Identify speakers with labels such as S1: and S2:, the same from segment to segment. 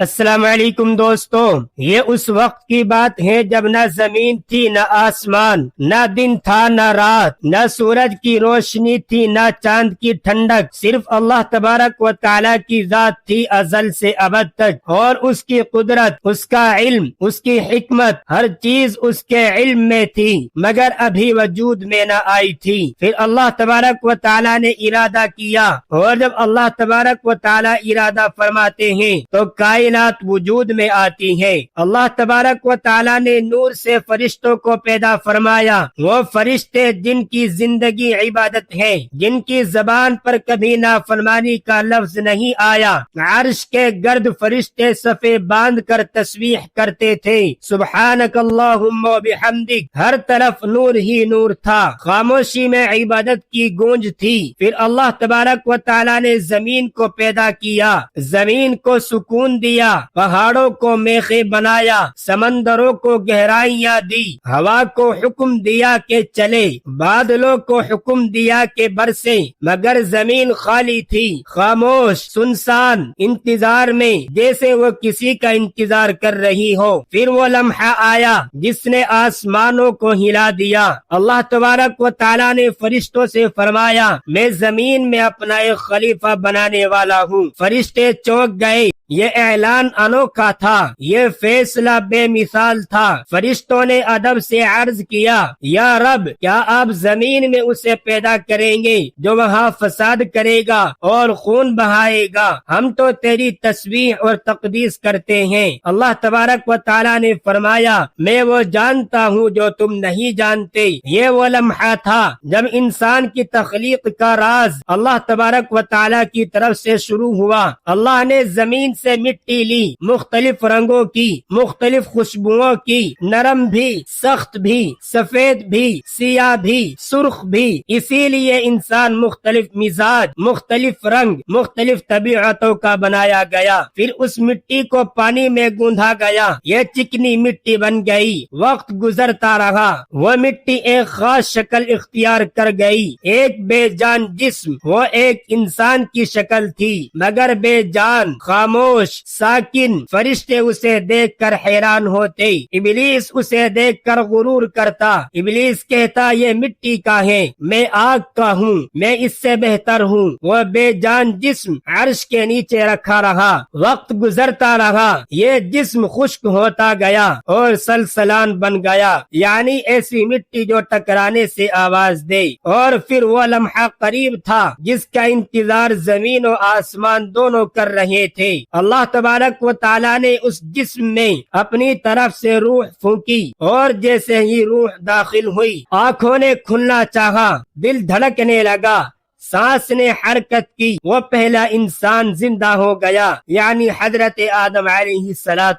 S1: السلام علیکم دوستو، یہ اس وقت کی بات ہے جب نہ زمین تھی نہ آسمان، نہ دن تھا نہ رات، نہ سورج کی روشنی تھی نہ چاند کی ٹھنڈک، صرف اللہ تبارک و تعالی کی ذات تھی ازل سے ابد تک، اور اس کی قدرت، اس کا علم، اس کی حکمت، ہر چیز اس کے علم میں تھی مگر ابھی وجود میں نہ آئی تھی۔ پھر اللہ تبارک و تعالی نے ارادہ کیا، اور جب اللہ تبارک و تعالی ارادہ فرماتے ہیں تو کائنات وجود میں آتی ہے۔ اللہ تبارک و تعالی نے نور سے فرشتوں کو پیدا فرمایا، وہ فرشتے جن کی زندگی عبادت ہے، جن کی زبان پر کبھی نافرمانی کا لفظ نہیں آیا۔ عرش کے گرد فرشتے صفے باندھ کر تسبیح کرتے تھے، سبحانک اللہم و بحمدک، ہر طرف نور ہی نور تھا، خاموشی میں عبادت کی گونج تھی۔ پھر اللہ تبارک و تعالی نے زمین کو پیدا کیا، زمین کو سکون دیا، پہاڑوں کو میخیں بنایا، سمندروں کو گہرائیاں دی، ہوا کو حکم دیا کہ چلے، بادلوں کو حکم دیا کہ برسے، مگر زمین خالی تھی، خاموش، سنسان، انتظار میں، جیسے وہ کسی کا انتظار کر رہی ہو۔ پھر وہ لمحہ آیا جس نے آسمانوں کو ہلا دیا۔ اللہ تبارک و تعالی نے فرشتوں سے فرمایا، میں زمین میں اپنا ایک خلیفہ بنانے والا ہوں۔ فرشتے چونک گئے، یہ اعلان انوکھا تھا، یہ فیصلہ بے مثال تھا۔ فرشتوں نے ادب سے عرض کیا، یا رب، کیا آپ زمین میں اسے پیدا کریں گے جو وہاں فساد کرے گا اور خون بہائے گا؟ ہم تو تیری تسبیح اور تقدیس کرتے ہیں۔ اللہ تبارک و تعالی نے فرمایا، میں وہ جانتا ہوں جو تم نہیں جانتے۔ یہ وہ لمحہ تھا جب انسان کی تخلیق کا راز اللہ تبارک و تعالی کی طرف سے شروع ہوا۔ اللہ نے زمین سے مٹی لی، مختلف رنگوں کی، مختلف خوشبوؤں کی، نرم بھی، سخت بھی، سفید بھی، سیاہ بھی، سرخ بھی۔ اسی لیے انسان مختلف مزاج، مختلف رنگ، مختلف طبیعتوں کا بنایا گیا۔ پھر اس مٹی کو پانی میں گوندھا گیا، یہ چکنی مٹی بن گئی۔ وقت گزرتا رہا، وہ مٹی ایک خاص شکل اختیار کر گئی، ایک بے جان جسم۔ وہ ایک انسان کی شکل تھی مگر بے جان، خاموش، ساکن۔ فرشتے اسے دیکھ کر حیران ہوتے، ابلیس اسے دیکھ کر غرور کرتا۔ ابلیس کہتا، یہ مٹی کا ہے، میں آگ کا ہوں، میں اس سے بہتر ہوں۔ وہ بے جان جسم عرش کے نیچے رکھا رہا۔ وقت گزرتا رہا، یہ جسم خشک ہوتا گیا اور سلسلان بن گیا، یعنی ایسی مٹی جو ٹکرانے سے آواز دے۔ اور پھر وہ لمحہ قریب تھا جس کا انتظار زمین و آسمان دونوں کر رہے تھے۔ اللہ تبارک و تعالی نے اس جسم میں اپنی طرف سے روح پھونکی، اور جیسے ہی روح داخل ہوئی، آنکھوں نے کھلنا چاہا، دل دھڑکنے لگا، سانس نے حرکت کی، وہ پہلا انسان زندہ ہو گیا، یعنی حضرت آدم علیہ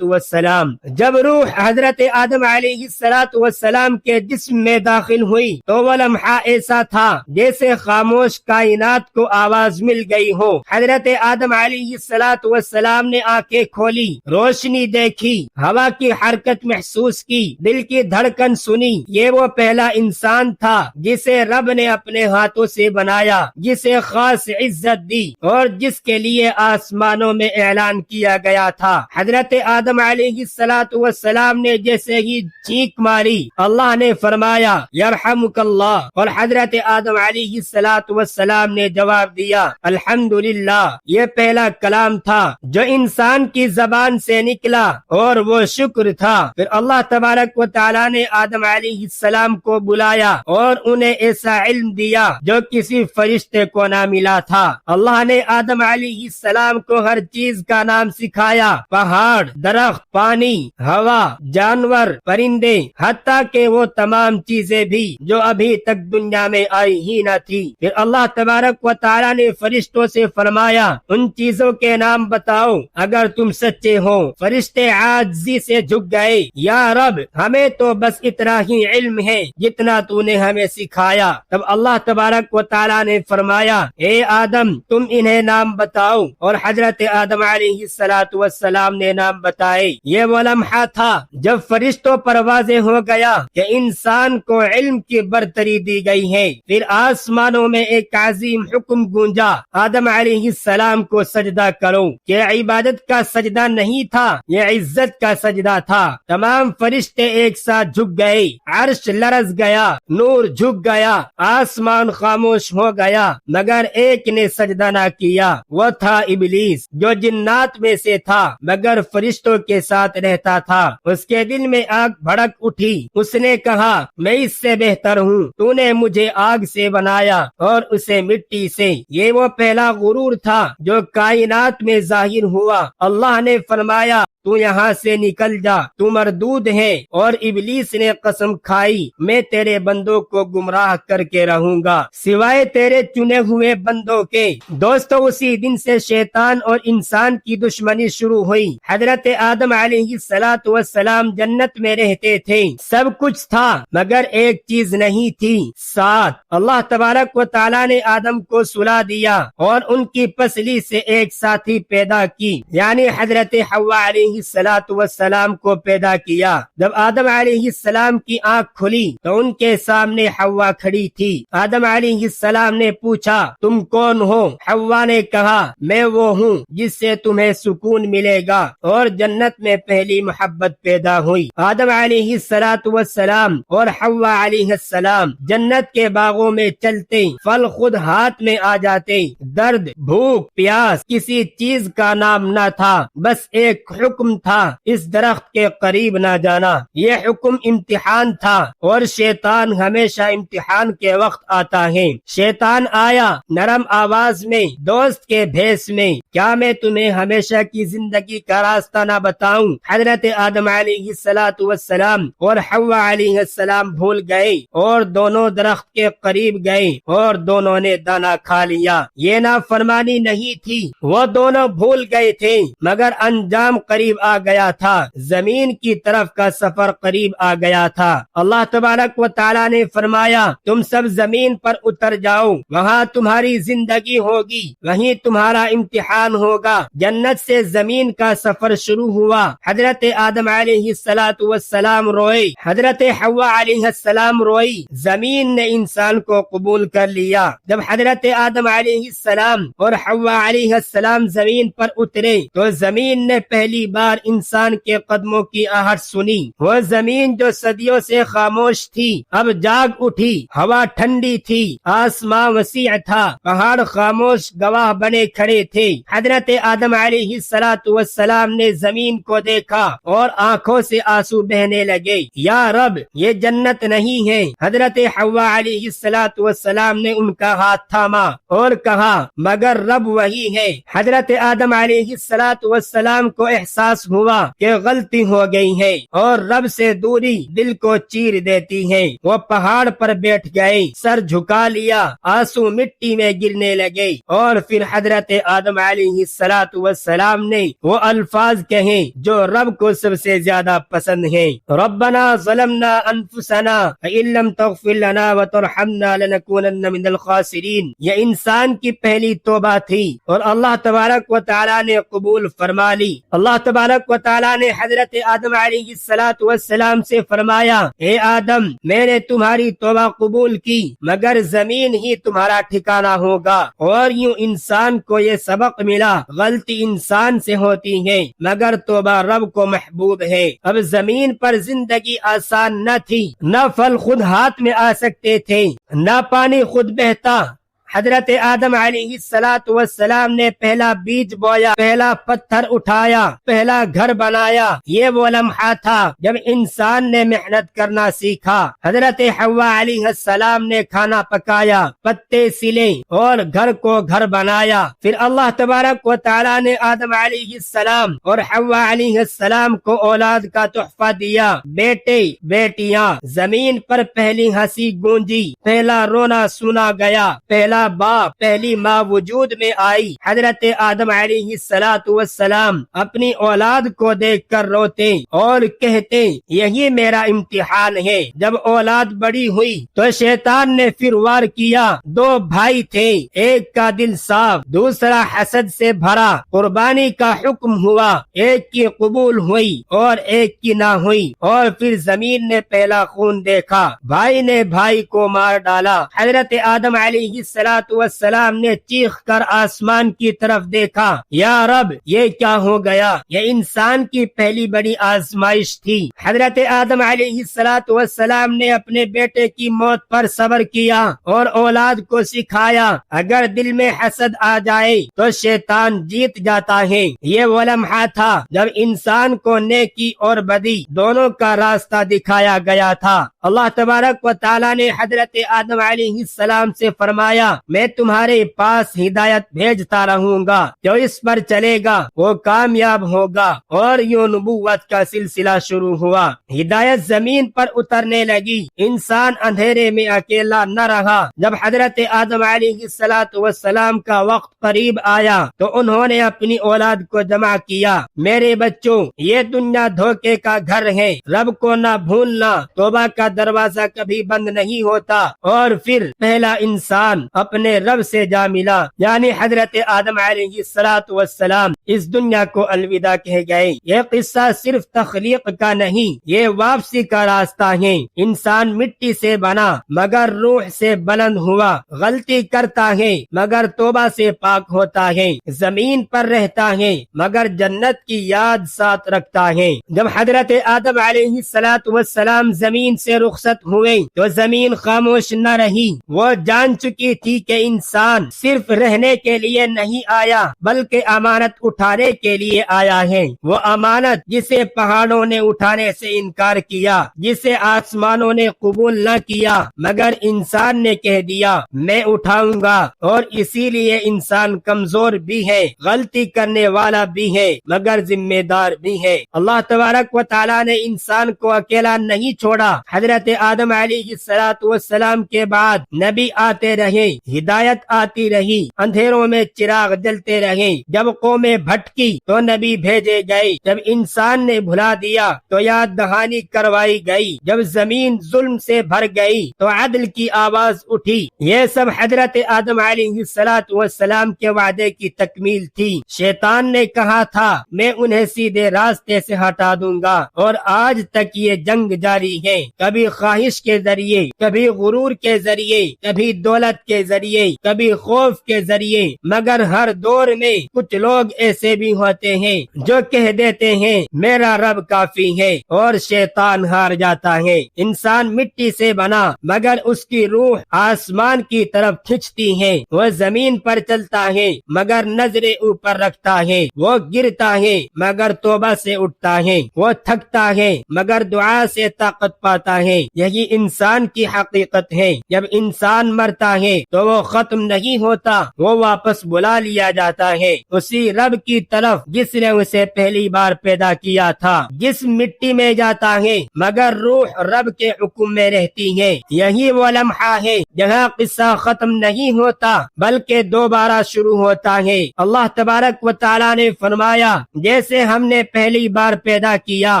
S1: السلام۔ جب روح حضرت آدم علیہ السلام کے جسم میں داخل ہوئی تو وہ لمحہ ایسا تھا جیسے خاموش کائنات کو آواز مل گئی ہو۔ حضرت آدم علیہ السلام نے آنکھیں کھولی، روشنی دیکھی، ہوا کی حرکت محسوس کی، دل کی دھڑکن سنی۔ یہ وہ پہلا انسان تھا جسے رب نے اپنے ہاتھوں سے بنایا، جسے خاص عزت دی اور جس کے لیے آسمانوں میں اعلان کیا گیا تھا۔ حضرت آدم علیہ السلام نے جیسے ہی چیخ ماری، اللہ نے فرمایا، یرحمک اللہ، اور حضرت آدم علیہ السلام نے جواب دیا، الحمدللہ۔ یہ پہلا کلام تھا جو انسان کی زبان سے نکلا، اور وہ شکر تھا۔ پھر اللہ تبارک و تعالی نے آدم علیہ السلام کو بلایا اور انہیں ایسا علم دیا جو کسی فرشتے کو نہ ملا تھا۔ اللہ نے آدم علیہ السلام کو ہر چیز کا نام سکھایا، پہاڑ، درخت، پانی، ہوا، جانور، پرندے، حتیٰ کہ وہ تمام چیزیں بھی جو ابھی تک دنیا میں آئی ہی نہ تھی۔ پھر اللہ تبارک و تعالی نے فرشتوں سے فرمایا، ان چیزوں کے نام بتاؤ اگر تم سچے ہو۔ فرشتے عاجزی سے جھک گئے، یا رب، ہمیں تو بس اتنا ہی علم ہے جتنا تو نے ہمیں سکھایا۔ تب اللہ تبارک و تعالی نے فرمایا اے آدم تم انہیں نام بتاؤ، اور حضرت آدم علیہ الصلوۃ والسلام نے نام بتائے۔ یہ وہ لمحہ تھا جب فرشتوں پر واضح ہو گیا کہ انسان کو علم کی برتری دی گئی ہے۔ پھر آسمانوں میں ایک عظیم حکم گونجا، آدم علیہ السلام کو سجدہ کرو۔ یہ عبادت کا سجدہ نہیں تھا، یہ عزت کا سجدہ تھا۔ تمام فرشتے ایک ساتھ جھک گئے، عرش لرز گیا، نور جھک گیا، آسمان خاموش ہو گیا، مگر ایک نے سجدہ نہ کیا، وہ تھا ابلیس، جو جنات میں سے تھا مگر فرشتوں کے ساتھ رہتا تھا۔ اس کے دل میں آگ بھڑک اٹھی، اس نے کہا میں اس سے بہتر ہوں، تو نے مجھے آگ سے بنایا اور اسے مٹی سے۔ یہ وہ پہلا غرور تھا جو کائنات میں ظاہر ہوا۔ اللہ نے فرمایا تو یہاں سے نکل جا، تو مردود ہے، اور ابلیس نے قسم کھائی میں تیرے بندوں کو گمراہ کر کے رہوں گا سوائے تیرے چنے ہوئے بندوں کے۔ دوستو اسی دن سے شیطان اور انسان کی دشمنی شروع ہوئی۔ حضرت آدم علیہ الصلوۃ والسلام جنت میں رہتے تھے، سب کچھ تھا مگر ایک چیز نہیں تھی، ساتھ۔ اللہ تبارک و تعالیٰ نے آدم کو سلا دیا اور ان کی پسلی سے ایک ساتھی پیدا کی، یعنی حضرت حوا علیہ الصلوۃ والسلام کو پیدا کیا۔ جب آدم علیہ السلام کی آنکھ کھلی تو ان کے سامنے حوا کھڑی تھی۔ آدم علیہ السلام نے پوچھا تم کون ہو؟ حوا نے کہا میں وہ ہوں جس سے تمہیں سکون ملے گا، اور جنت میں پہلی محبت پیدا ہوئی۔ آدم علیہ الصلوۃ والسلام اور حوا علیہ السلام جنت کے باغوں میں چلتے، پھل خود ہاتھ میں آ جاتے، درد، بھوک، پیاس کسی چیز کا نام نہ تھا، بس ایک حکم تھا اس درخت کے قریب نہ جانا۔ یہ حکم امتحان تھا، اور شیطان ہمیشہ امتحان کے وقت آتا ہے۔ شیطان آیا نرم آواز میں، دوست کے بھیس میں، کیا میں تمہیں ہمیشہ کی زندگی کا راستہ نہ بتاؤں؟ حضرت آدم علیہ الصلوۃ والسلام اور حوا علیہ السلام بھول گئے اور دونوں درخت کے قریب گئے اور دونوں نے دانا کھا لیا۔ یہ نافرمانی نہیں تھی، وہ دونوں بھول گئے تھے مگر انجام قریب آ گیا تھا، زمین کی طرف کا سفر قریب آ گیا تھا۔ اللہ تبارک و تعالیٰ نے فرمایا تم سب زمین پر اتر جاؤ، وہاں تمہاری زندگی ہوگی، وہیں تمہارا امتحان ہوگا۔ جنت سے زمین کا سفر شروع ہوا۔ حضرت آدم علیہ الصلوۃ والسلام روئے، حضرت حوا علیہ السلام روئی، زمین نے انسان کو قبول کر لیا۔ جب حضرت آدم علیہ السلام اور حوا علیہ السلام زمین پر اترے تو زمین نے پہلی بار انسان کے قدموں کی آہٹ سنی۔ وہ زمین جو صدیوں سے خاموش تھی اب جاگ اٹھی، ہوا ٹھنڈی تھی، آسمان وسیع تھا، پہاڑ خاموش گواہ بنے کھڑے تھے۔ حضرت آدم علیہ الصلوۃ والسلام نے زمین کو دیکھا اور آنکھوں سے آنسو بہنے لگے، یا رب یہ جنت نہیں ہے۔ حضرت حوا علیہ الصلوۃ والسلام نے ان کا ہاتھ تھاما اور کہا مگر رب وہی ہے۔ حضرت آدم علیہ الصلوۃ والسلام کو احساس ہوا کہ غلطی ہو گئی ہے اور رب سے دوری دل کو چیر دیتی ہے۔ وہ پہاڑ پر بیٹھ گئے، سر جھکا لیا، آنسو مٹی میں گرنے لگے، اور پھر حضرت آدم علیہ الصلوۃ والسلام نے وہ الفاظ کہے جو رب کو سب سے زیادہ پسند ہیں، ربنا ظلمنا انفسنا فإن لم تغفر لنا وترحمنا لنكونن من الخاسرین۔ یہ انسان کی پہلی توبہ تھی اور اللہ تبارک و تعالیٰ نے قبول فرما لی۔ اللہ تبارک و تعالیٰ نے حضرت آدم علیہ الصلوۃ والسلام سے فرمایا اے آدم میں نے تمہاری توبہ قبول کی مگر زمین ہی تمہارا ٹھکانہ ہوگا۔ اور یوں انسان کو یہ سبق ملا غلطی انسان سے ہوتی ہے مگر توبہ رب کو محبوب ہے۔ اب زمین پر زندگی آسان نہ تھی، نہ پھل خود ہاتھ میں آ سکتے تھے، نہ پانی خود بہتا۔ حضرت آدم علیہ الصلوۃ والسلام نے پہلا بیج بویا، پہلا پتھر اٹھایا، پہلا گھر بنایا۔ یہ وہ لمحہ تھا جب انسان نے محنت کرنا سیکھا۔ حضرت حوا علیہ السلام نے کھانا پکایا، پتے سلے اور گھر کو گھر بنایا۔ پھر اللہ تبارک و تعالیٰ نے آدم علیہ السلام اور حوا علیہ السلام کو اولاد کا تحفہ دیا، بیٹے بیٹیاں۔ زمین پر پہلی ہنسی گونجی، پہلا رونا سنا گیا، پہلا پہلا باپ پہلی ماں وجود میں آئی، حضرت آدم علیہ السلام اپنی اولاد کو دیکھ کر روتے اور کہتے یہی میرا امتحان ہے۔ جب اولاد بڑی ہوئی تو شیطان نے پھر وار کیا۔ دو بھائی تھے، ایک کا دل صاف، دوسرا حسد سے بھرا۔ قربانی کا حکم ہوا، ایک کی قبول ہوئی اور ایک کی نہ ہوئی، اور پھر زمین نے پہلا خون دیکھا، بھائی نے بھائی کو مار ڈالا۔ حضرت آدم علیہ السلام نے چیخ کر آسمان کی طرف دیکھا، یا رب یہ کیا ہو گیا؟ یہ انسان کی پہلی بڑی آزمائش تھی۔ حضرت آدم علیہ السلام نے اپنے بیٹے کی موت پر صبر کیا اور اولاد کو سکھایا اگر دل میں حسد آ جائے تو شیطان جیت جاتا ہے۔ یہ وہ لمحہ تھا جب انسان کو نیکی اور بدی دونوں کا راستہ دکھایا گیا تھا۔ اللہ تبارک و تعالیٰ نے حضرت آدم علیہ السلام سے فرمایا، میں تمہارے پاس ہدایت بھیجتا رہوں گا، جو اس پر چلے گا وہ کامیاب ہوگا۔ اور یوں نبوت کا سلسلہ شروع ہوا۔ ہدایت زمین پر اترنے لگی، انسان اندھیرے میں اکیلا نہ رہا۔ جب حضرت آدم علیہ السلام کا وقت قریب آیا تو انہوں نے اپنی اولاد کو جمع کیا۔ میرے بچوں، یہ دنیا دھوکے کا گھر ہے، رب کو نہ بھولنا، توبہ کا دروازہ کبھی بند نہیں ہوتا۔ اور پھر پہلا انسان اپنے رب سے جا ملا، یعنی حضرت آدم علیہ السلام اس دنیا کو الوداع کہہ گئے۔ یہ قصہ صرف تخلیق کا نہیں، یہ واپسی کا راستہ ہے۔ انسان مٹی سے بنا مگر روح سے بلند ہوا، غلطی کرتا ہے مگر توبہ سے پاک ہوتا ہے، زمین پر رہتا ہے مگر جنت کی یاد ساتھ رکھتا ہے۔ جب حضرت آدم علیہ السلام زمین سے رخصت ہوئے تو زمین خاموش نہ رہی، وہ جان چکی تھی کہ انسان صرف رہنے کے لیے نہیں آیا بلکہ امانت اٹھانے کے لیے آیا ہے۔ وہ امانت جسے پہاڑوں نے اٹھانے سے انکار کیا، جسے آسمانوں نے قبول نہ کیا، مگر انسان نے کہہ دیا میں اٹھاؤں گا۔ اور اسی لیے انسان کمزور بھی ہے، غلطی کرنے والا بھی ہے مگر ذمہ دار بھی ہے۔ اللہ تبارک و تعالیٰ نے انسان کو اکیلا نہیں چھوڑا۔ حضرت آدم علیہ السلام کے بعد نبی آتے رہے، ہدایت آتی رہی، اندھیروں میں چراغ جلتے رہے۔ جب قومیں بھٹکی تو نبی بھیجے گئے، جب انسان نے بھلا دیا تو یاد دہانی کروائی گئی، جب زمین ظلم سے بھر گئی تو عدل کی آواز اٹھی۔ یہ سب حضرت آدم علیہ السلام کے وعدے کی تکمیل تھی۔ شیطان نے کہا تھا میں انہیں سیدھے راستے سے ہٹا دوں گا، اور آج تک یہ جنگ جاری ہے، کبھی خواہش کے ذریعے، کبھی غرور کے ذریعے، کبھی دولت کے ذریعے، کبھی خوف کے ذریعے، مگر ہر دور میں کچھ لوگ ایسے بھی ہوتے ہیں جو کہہ دیتے ہیں میرا رب کافی ہے، اور شیطان ہار جاتا ہے۔ انسان مٹی سے بنا مگر اس کی روح آسمان کی طرف کھنچتی ہے، وہ زمین پر چلتا ہے مگر نظریں اوپر رکھتا ہے، وہ گرتا ہے مگر توبہ سے اٹھتا ہے، وہ تھکتا ہے مگر دعا سے طاقت پاتا ہے۔ یہی انسان کی حقیقت ہے۔ جب انسان مرتا ہے تو وہ ختم نہیں ہوتا، وہ واپس بلا لیا جاتا ہے اسی رب کی طرف جس نے اسے پہلی بار پیدا کیا تھا۔ جس مٹی میں جاتا ہے مگر روح رب کے حکم میں رہتی ہے۔ یہی وہ لمحہ ہے جہاں قصہ ختم نہیں ہوتا بلکہ دوبارہ شروع ہوتا ہے۔ اللہ تبارک و تعالیٰ نے فرمایا جیسے ہم نے پہلی بار پیدا کیا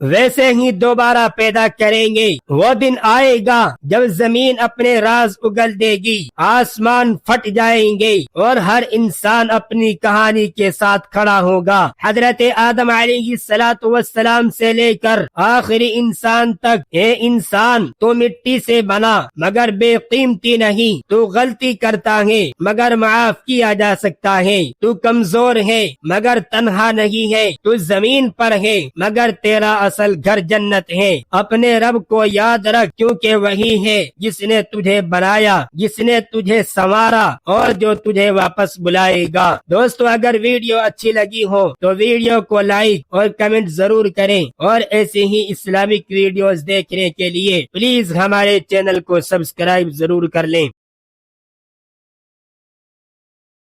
S1: ویسے ہی دوبارہ پیدا کریں گے۔ وہ دن آئے گا جب زمین اپنے راز اگل دے گی، آسمان پھٹ جائیں گے اور ہر انسان اپنی کہانی کے ساتھ کھڑا ہوگا۔ حضرت آدم علیہ السلام سے لے کر آخری انسان تک، اے انسان تو مٹی سے بنا مگر بے قیمتی نہیں، تو غلطی کرتا ہے مگر معاف کیا جا سکتا ہے، تو کمزور ہے مگر تنہا نہیں ہے، تو زمین پر ہے مگر تیرا اصل گھر جنت ہے۔ اپنے رب کو یاد رکھ کیونکہ وہی ہے جس نے تجھے بنایا، جس نے تجھے سنوارا اور جو تجھے واپس بلائے گا۔ دوستو اگر ویڈیو اچھی لگی ہو تو ویڈیو کو لائک اور کمنٹ ضرور کریں، اور ایسے ہی اسلامک ویڈیوز دیکھنے کے لیے پلیز ہمارے چینل کو سبسکرائب ضرور کر لیں۔